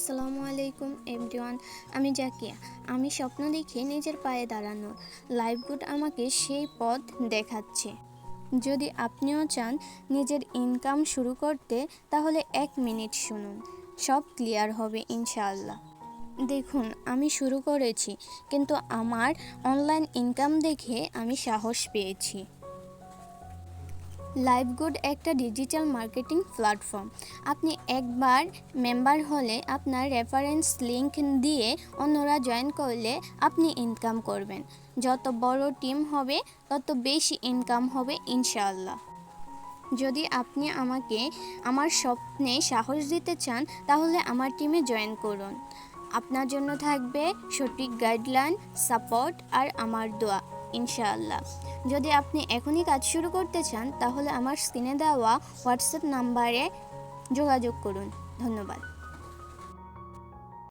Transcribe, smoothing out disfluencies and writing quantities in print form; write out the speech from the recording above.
আসসালামু আলাইকুম এভরিওয়ান। আমি জাকিয়া। আমি স্বপ্ন দেখি নিজের পায়ে দাঁড়ানোর। লাইফগুড আমাকে সেই পথ দেখাচ্ছে। যদি আপনিও চান নিজের ইনকাম শুরু করতে, তাহলে 1 মিনিট শুনুন, সব ক্লিয়ার হবে ইনশাআল্লাহ। দেখুন, আমি শুরু করেছি, কিন্তু আমার অনলাইন ইনকাম দেখে আমি সাহস পেয়েছি। লাইফগুড একটা ডিজিটাল মার্কেটিং প্ল্যাটফর্ম। আপনি একবার মেম্বার হলে, আপনার রেফারেন্স লিংক দিয়ে অন্যরা জয়েন করলে আপনি ইনকাম করবেন। যত বড় টিম হবে, তত বেশি ইনকাম হবে ইনশাআল্লাহ। যদি আপনি আমাকে আমার স্বপ্নে সাহস দিতে চান, তাহলে আমার টিমে জয়েন করুন। আপনার জন্য থাকবে সঠিক গাইডলাইন, সাপোর্ট আর আমার দোয়া ইনশাআল্লাহ। যদি আপনি এখনই কাজ শুরু করতে চান, তাহলে আমার স্ক্রিনে দেওয়া হোয়াটসঅ্যাপ নাম্বারে যোগাযোগ করুন। ধন্যবাদ।